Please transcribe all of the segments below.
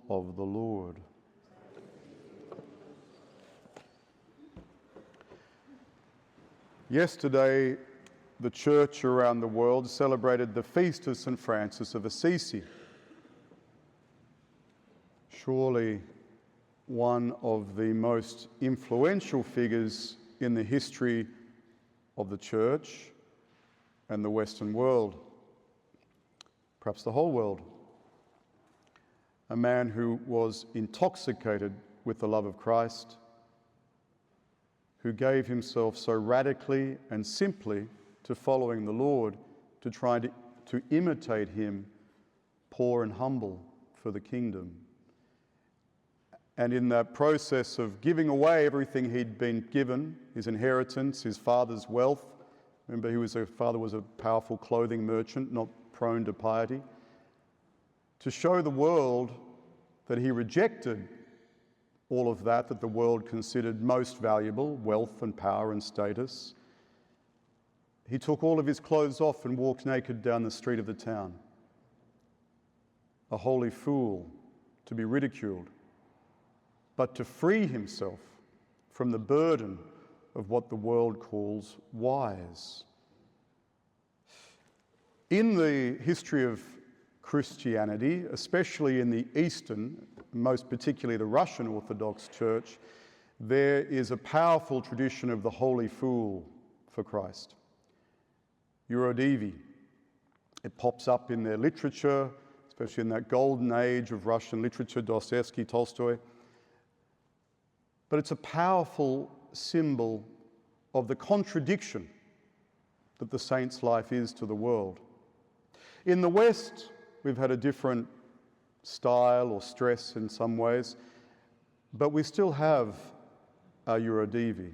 of the Lord. Yesterday, the church around the world celebrated the feast of St. Francis of Assisi. Surely one of the most influential figures in the history of the church and the Western world, perhaps the whole world. A man who was intoxicated with the love of Christ, who gave himself so radically and simply to following the Lord, to try to imitate him, poor and humble for the kingdom. And in that process of giving away everything he'd been given, his inheritance, his father's wealth, remember his father was a powerful clothing merchant, not prone to piety, to show the world that he rejected all of that the world considered most valuable, wealth and power and status. He took all of his clothes off and walked naked down the street of the town. A holy fool, to be ridiculed, but to free himself from the burden of what the world calls wise. In the history of Christianity, especially in the Eastern, most particularly the Russian Orthodox Church, there is a powerful tradition of the holy fool for Christ. Eurodivi. It pops up in their literature, especially in that golden age of Russian literature, Dostoevsky, Tolstoy. But it's a powerful symbol of the contradiction that the saint's life is to the world. In the West, we've had a different style or stress in some ways, but we still have our Eurodivi.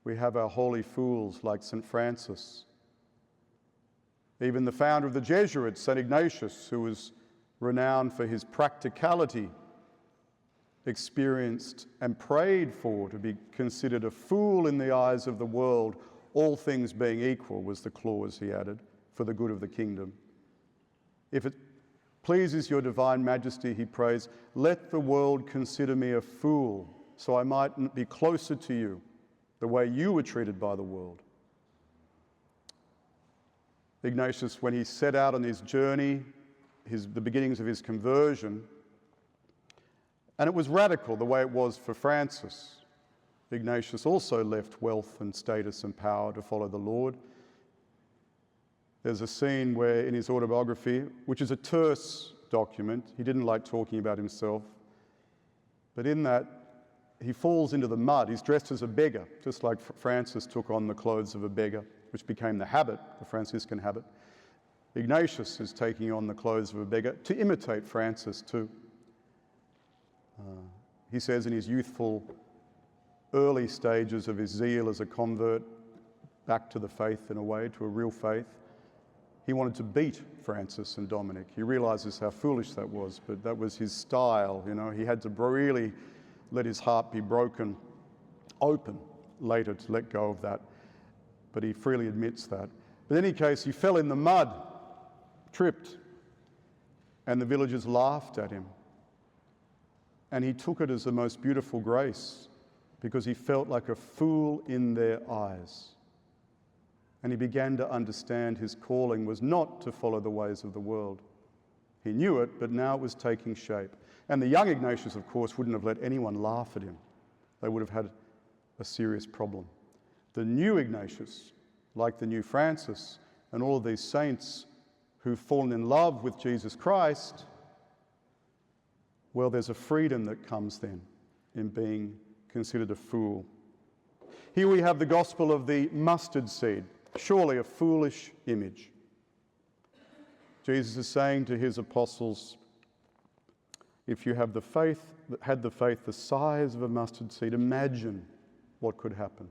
We have our holy fools like St. Francis. Even the founder of the Jesuits, St. Ignatius, who was renowned for his practicality, experienced and prayed for to be considered a fool in the eyes of the world, all things being equal, was the clause he added, for the good of the kingdom. If it pleases your divine majesty, he prays, let the world consider me a fool, so I might be closer to you, the way you were treated by the world. Ignatius, when he set out on his journey, the beginnings of his conversion, and it was radical the way it was for Francis. Ignatius also left wealth and status and power to follow the Lord. There's a scene where in his autobiography, which is a terse document, he didn't like talking about himself, but in that he falls into the mud. He's dressed as a beggar, just like Francis took on the clothes of a beggar, which became the habit, the Franciscan habit. Ignatius is taking on the clothes of a beggar to imitate Francis too. He says in his youthful early stages of his zeal as a convert back to the faith in a way, to a real faith, he wanted to beat Francis and Dominic. He realizes how foolish that was, but that was his style, you know. He had to really let his heart be broken open later to let go of that, but he freely admits that. But in any case, he fell in the mud, tripped, and the villagers laughed at him. And he took it as the most beautiful grace because he felt like a fool in their eyes. And he began to understand his calling was not to follow the ways of the world. He knew it, but now it was taking shape. And the young Ignatius, of course, wouldn't have let anyone laugh at him. They would have had a serious problem. The new Ignatius, like the new Francis, and all of these saints who've fallen in love with Jesus Christ, well, there's a freedom that comes then in being considered a fool. Here we have the gospel of the mustard seed, surely a foolish image. Jesus is saying to his apostles, if you have had the faith the size of a mustard seed, imagine what could happen.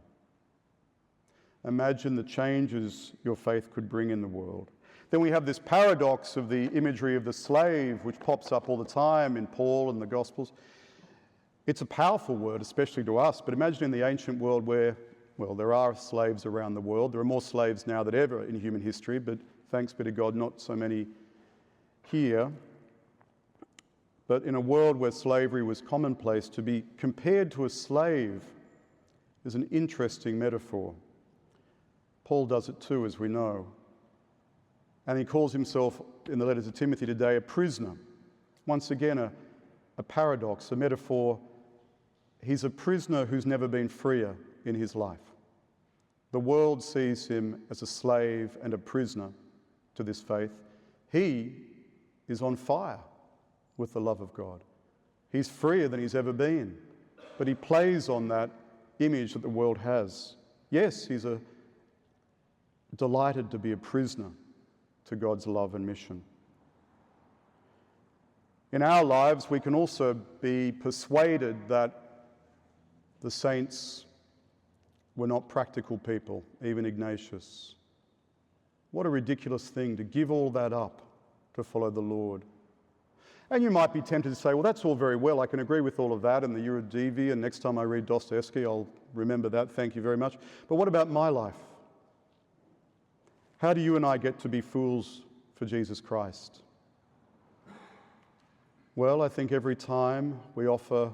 Imagine the changes your faith could bring in the world. Then we have this paradox of the imagery of the slave, which pops up all the time in Paul and the Gospels. It's a powerful word, especially to us, but imagine in the ancient world where, well, there are slaves around the world. There are more slaves now than ever in human history, but thanks be to God, not so many here. But in a world where slavery was commonplace, to be compared to a slave is an interesting metaphor. Paul does it too, as we know. And he calls himself, in the letter to Timothy today, a prisoner. Once again, a paradox, a metaphor. He's a prisoner who's never been freer in his life. The world sees him as a slave and a prisoner to this faith. He is on fire with the love of God. He's freer than he's ever been, but he plays on that image that the world has. Yes, he's delighted to be a prisoner to God's love and mission. In our lives, we can also be persuaded that the saints were not practical people, even Ignatius. What a ridiculous thing to give all that up to follow the Lord. And you might be tempted to say, well, that's all very well. I can agree with all of that and the Eurydice, and next time I read Dostoevsky, I'll remember that. Thank you very much. But what about my life? How do you and I get to be fools for Jesus Christ? Well, I think every time we offer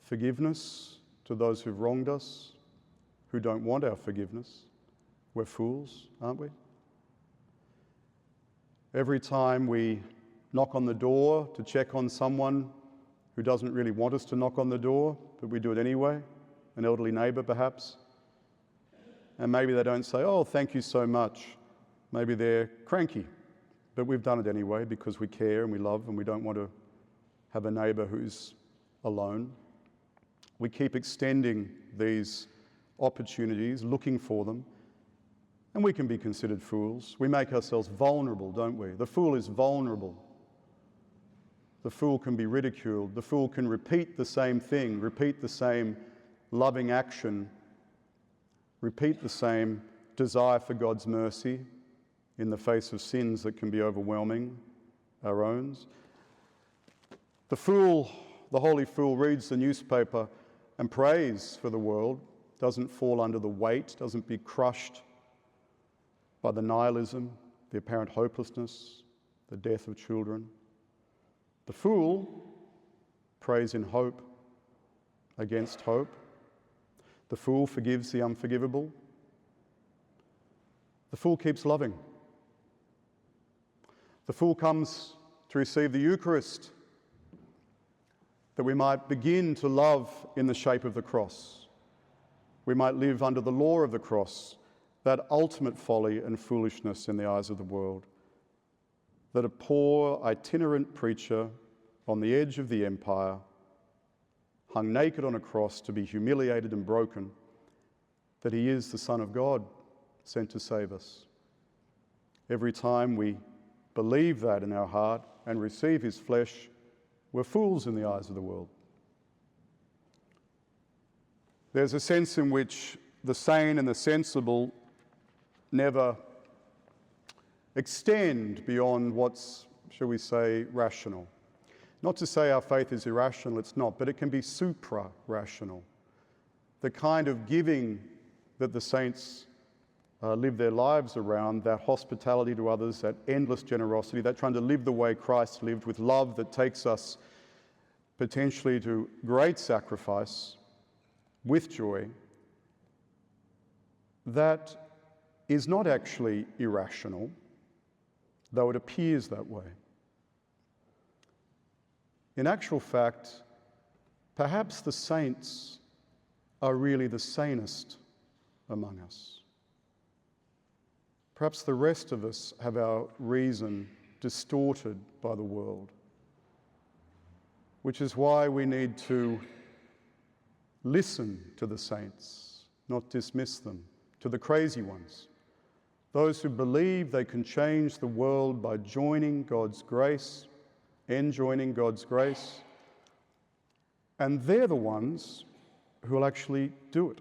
forgiveness to those who've wronged us, who don't want our forgiveness, we're fools, aren't we? Every time we knock on the door to check on someone who doesn't really want us to knock on the door, but we do it anyway, an elderly neighbour perhaps, and maybe they don't say, oh, thank you so much. Maybe they're cranky, but we've done it anyway because we care and we love and we don't want to have a neighbour who's alone. We keep extending these opportunities, looking for them, and we can be considered fools. We make ourselves vulnerable, don't we? The fool is vulnerable. The fool can be ridiculed. The fool can repeat the same thing, repeat the same loving action, repeat the same desire for God's mercy in the face of sins that can be overwhelming, our own. The fool, the holy fool, reads the newspaper and prays for the world, doesn't fall under the weight, doesn't be crushed by the nihilism, the apparent hopelessness, the death of children. The fool prays in hope against hope. The fool forgives the unforgivable. The fool keeps loving. The fool comes to receive the Eucharist, that we might begin to love in the shape of the cross. We might live under the law of the cross, that ultimate folly and foolishness in the eyes of the world, that a poor itinerant preacher on the edge of the empire, hung naked on a cross to be humiliated and broken, that he is the Son of God sent to save us. Every time we believe that in our heart and receive his flesh, we're fools in the eyes of the world. There's a sense in which the sane and the sensible never extend beyond what's, shall we say, rational. Not to say our faith is irrational, it's not, but it can be supra-rational. The kind of giving that the saints live their lives around, that hospitality to others, that endless generosity, that trying to live the way Christ lived with love that takes us potentially to great sacrifice with joy, that is not actually irrational, though it appears that way. In actual fact, perhaps the saints are really the sanest among us. Perhaps the rest of us have our reason distorted by the world, which is why we need to listen to the saints, not dismiss them, to the crazy ones, those who believe they can change the world by joining God's grace, enjoining God's grace, and they're the ones who will actually do it.